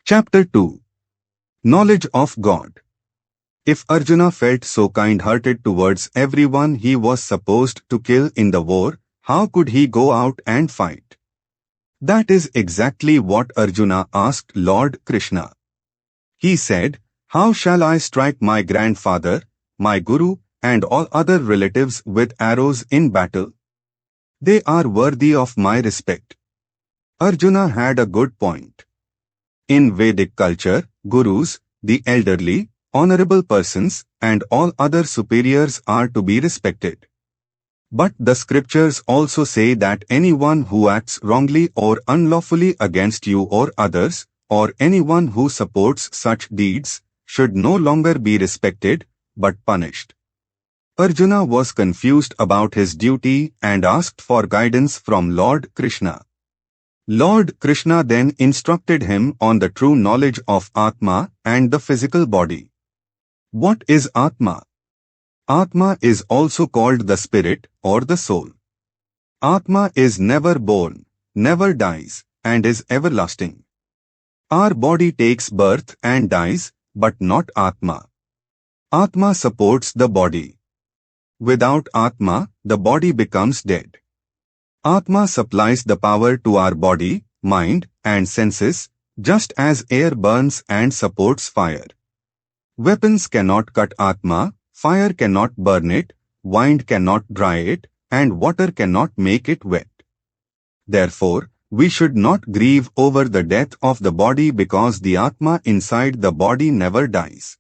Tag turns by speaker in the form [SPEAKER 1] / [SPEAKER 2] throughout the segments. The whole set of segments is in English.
[SPEAKER 1] Chapter 2. Knowledge of God. If Arjuna felt so kind-hearted towards everyone he was supposed to kill in the war, how could he go out and fight? That is exactly what Arjuna asked Lord Krishna. He said, "How shall I strike my grandfather, my guru, and all other relatives with arrows in battle? They are worthy of my respect." Arjuna had a good point. In Vedic culture, gurus, the elderly, honorable persons, and all other superiors are to be respected. But the scriptures also say that anyone who acts wrongly or unlawfully against you or others, or anyone who supports such deeds, should no longer be respected, but punished. Arjuna was confused about his duty and asked for guidance from Lord Krishna. Lord Krishna then instructed him on the true knowledge of Atma and the physical body. What is Atma? Atma is also called the spirit or the soul. Atma is never born, never dies, and is everlasting. Our body takes birth and dies, but not Atma. Atma supports the body. Without Atma, the body becomes dead. Atma supplies the power to our body, mind, and senses, just as air burns and supports fire. Weapons cannot cut Atma, fire cannot burn it, wind cannot dry it, and water cannot make it wet. Therefore, we should not grieve over the death of the body because the Atma inside the body never dies.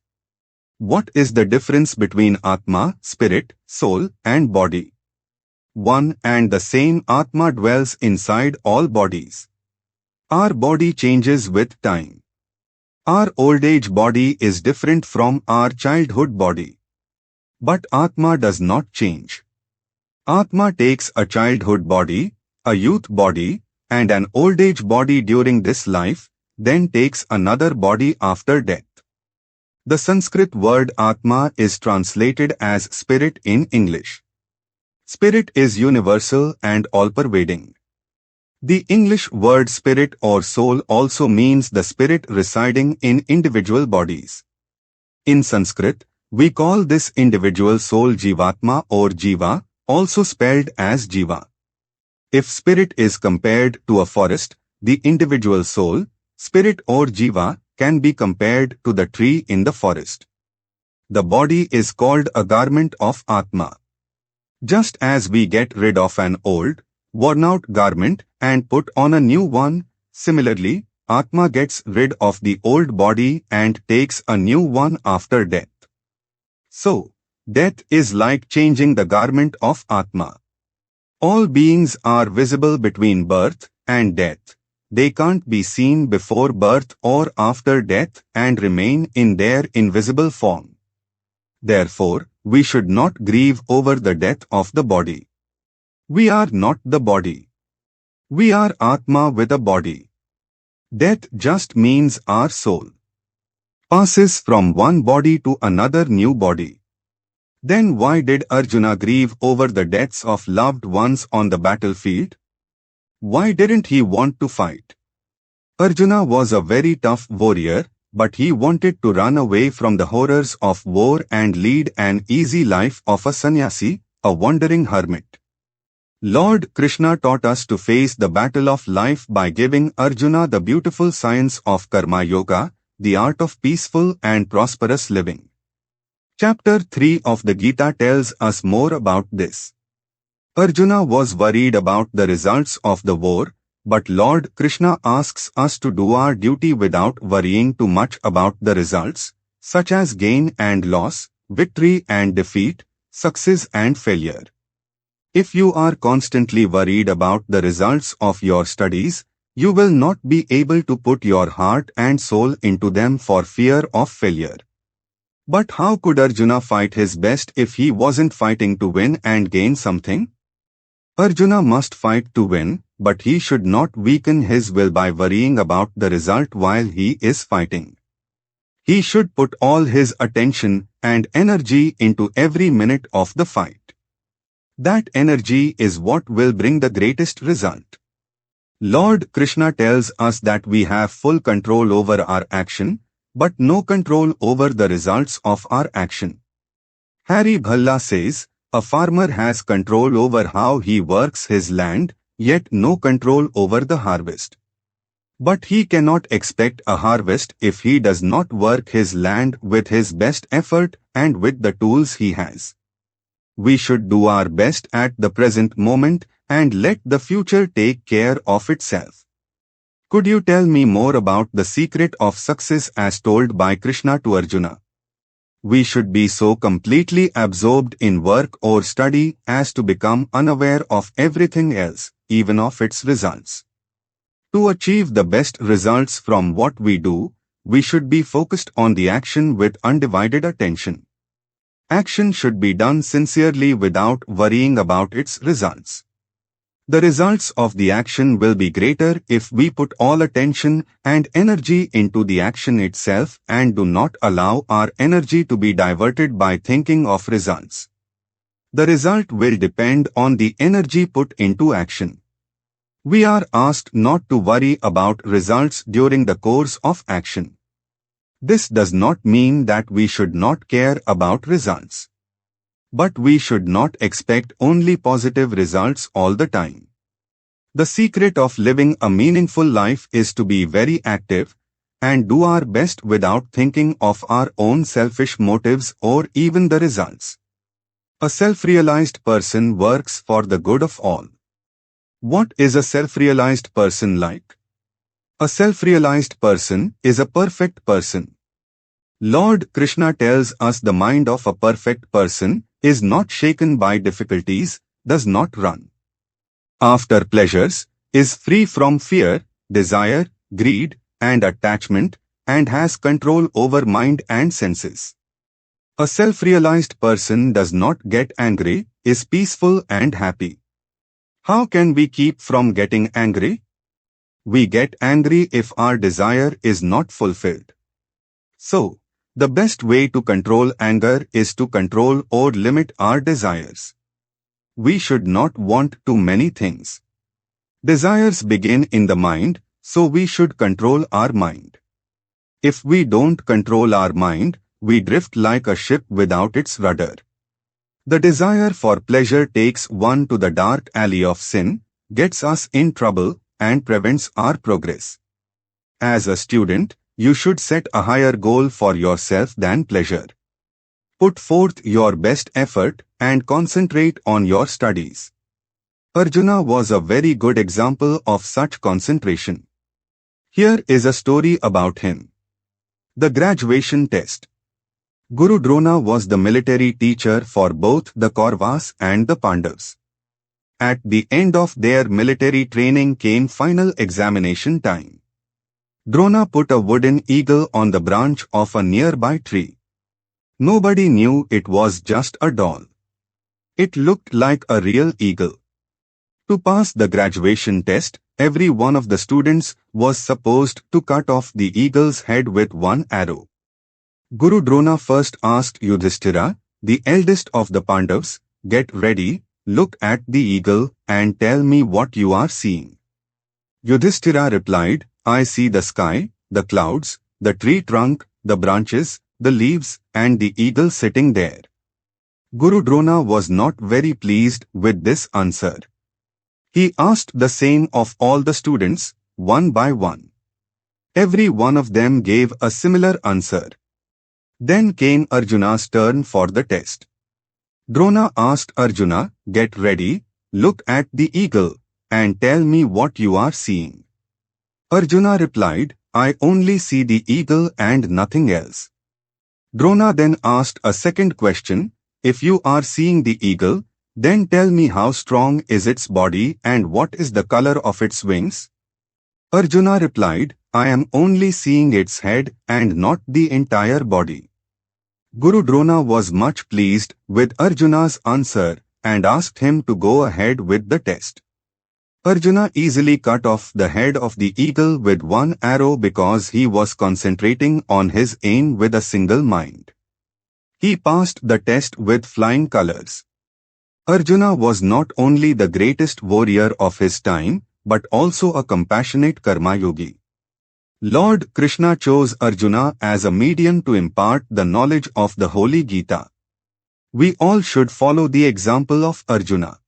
[SPEAKER 1] What is the difference between Atma, spirit, soul, and body? One and the same Atma dwells inside all bodies. Our body changes with time. Our old age body is different from our childhood body. But Atma does not change. Atma takes a childhood body, a youth body, and an old age body during this life, then takes another body after death. The Sanskrit word Atma is translated as spirit in English. Spirit is universal and all-pervading. The English word spirit or soul also means the spirit residing in individual bodies. In Sanskrit, we call this individual soul Jivatma or Jiva, also spelled as Jiva. If spirit is compared to a forest, the individual soul, spirit or Jiva, can be compared to the tree in the forest. The body is called a garment of Atma. Just as we get rid of an old, worn-out garment and put on a new one, similarly, Atma gets rid of the old body and takes a new one after death. So, death is like changing the garment of Atma. All beings are visible between birth and death. They can't be seen before birth or after death and remain in their invisible form. Therefore, we should not grieve over the death of the body. We are not the body. We are Atma with a body. Death just means our soul passes from one body to another new body. Then why did Arjuna grieve over the deaths of loved ones on the battlefield? Why didn't he want to fight? Arjuna was a very tough warrior, but he wanted to run away from the horrors of war and lead an easy life of a sannyasi, a wandering hermit. Lord Krishna taught us to face the battle of life by giving Arjuna the beautiful science of Karma Yoga, the art of peaceful and prosperous living. Chapter 3 of the Gita tells us more about this. Arjuna was worried about the results of the war, but Lord Krishna asks us to do our duty without worrying too much about the results, such as gain and loss, victory and defeat, success and failure. If you are constantly worried about the results of your studies, you will not be able to put your heart and soul into them for fear of failure. But how could Arjuna fight his best if he wasn't fighting to win and gain something? Arjuna must fight to win, but he should not weaken his will by worrying about the result while he is fighting. He should put all his attention and energy into every minute of the fight. That energy is what will bring the greatest result. Lord Krishna tells us that we have full control over our action, but no control over the results of our action. Harry Bhalla says, a farmer has control over how he works his land, yet no control over the harvest. But he cannot expect a harvest if he does not work his land with his best effort and with the tools he has. We should do our best at the present moment and let the future take care of itself. Could you tell me more about the secret of success as told by Krishna to Arjuna? We should be so completely absorbed in work or study as to become unaware of everything else, even of its results. To achieve the best results from what we do, we should be focused on the action with undivided attention. Action should be done sincerely without worrying about its results. The results of the action will be greater if we put all attention and energy into the action itself and do not allow our energy to be diverted by thinking of results. The result will depend on the energy put into action. We are asked not to worry about results during the course of action. This does not mean that we should not care about results. But we should not expect only positive results all the time. The secret of living a meaningful life is to be very active and do our best without thinking of our own selfish motives or even the results. A self-realized person works for the good of all. What is a self-realized person like? A self-realized person is a perfect person. Lord Krishna tells us the mind of a perfect person is not shaken by difficulties, does not run after pleasures, is free from fear, desire, greed, and attachment, and has control over mind and senses. A self-realized person does not get angry, is peaceful and happy. How can we keep from getting angry? We get angry if our desire is not fulfilled. So, the best way to control anger is to control or limit our desires. We should not want too many things. Desires begin in the mind, so we should control our mind. If we don't control our mind, we drift like a ship without its rudder. The desire for pleasure takes one to the dark alley of sin, gets us in trouble, and prevents our progress. As a student, you should set a higher goal for yourself than pleasure. Put forth your best effort and concentrate on your studies. Arjuna was a very good example of such concentration. Here is a story about him. The graduation test. Guru Drona was the military teacher for both the Kauravas and the Pandavas. At the end of their military training came final examination time. Drona put a wooden eagle on the branch of a nearby tree. Nobody knew it was just a doll. It looked like a real eagle. To pass the graduation test, every one of the students was supposed to cut off the eagle's head with one arrow. Guru Drona first asked Yudhishthira, the eldest of the Pandavas, "Get ready, look at the eagle and tell me what you are seeing." Yudhishthira replied, "I see the sky, the clouds, the tree trunk, the branches, the leaves, and the eagle sitting there." Guru Drona was not very pleased with this answer. He asked the same of all the students, one by one. Every one of them gave a similar answer. Then came Arjuna's turn for the test. Drona asked Arjuna, "Get ready, look at the eagle, and tell me what you are seeing." Arjuna replied, "I only see the eagle and nothing else." Drona then asked a second question, "If you are seeing the eagle, then tell me how strong is its body and what is the color of its wings?" Arjuna replied, "I am only seeing its head and not the entire body." Guru Drona was much pleased with Arjuna's answer and asked him to go ahead with the test. Arjuna easily cut off the head of the eagle with one arrow because he was concentrating on his aim with a single mind. He passed the test with flying colors. Arjuna was not only the greatest warrior of his time, but also a compassionate karma yogi. Lord Krishna chose Arjuna as a medium to impart the knowledge of the Holy Gita. We all should follow the example of Arjuna.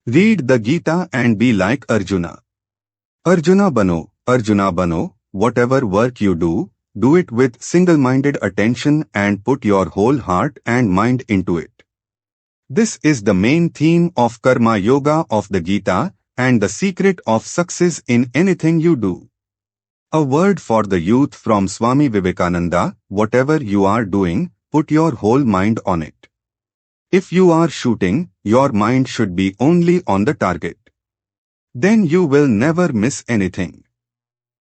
[SPEAKER 1] Read the Gita and be like Arjuna. Arjuna bano, whatever work you do it with single-minded attention and put your whole heart and mind into it. This is the main theme of Karma Yoga of the Gita and the secret of success in anything you do. A word for the youth from Swami Vivekananda: whatever you are doing, put your whole mind on it. If you are shooting, your mind should be only on the target. Then you will never miss anything.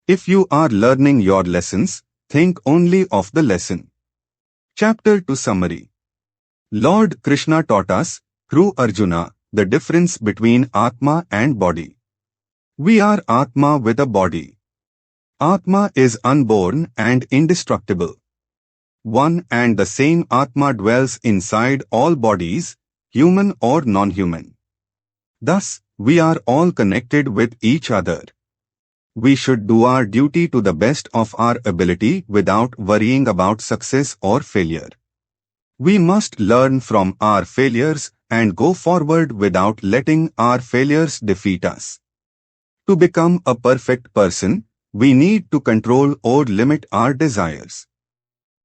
[SPEAKER 1] If you are learning your lessons, think only of the lesson. Chapter 2 Summary. Lord Krishna taught us, through Arjuna, the difference between Atma and body. We are Atma with a body. Atma is unborn and indestructible. One and the same Atma dwells inside all bodies, human or non-human. Thus, we are all connected with each other. We should do our duty to the best of our ability without worrying about success or failure. We must learn from our failures and go forward without letting our failures defeat us. To become a perfect person, we need to control or limit our desires.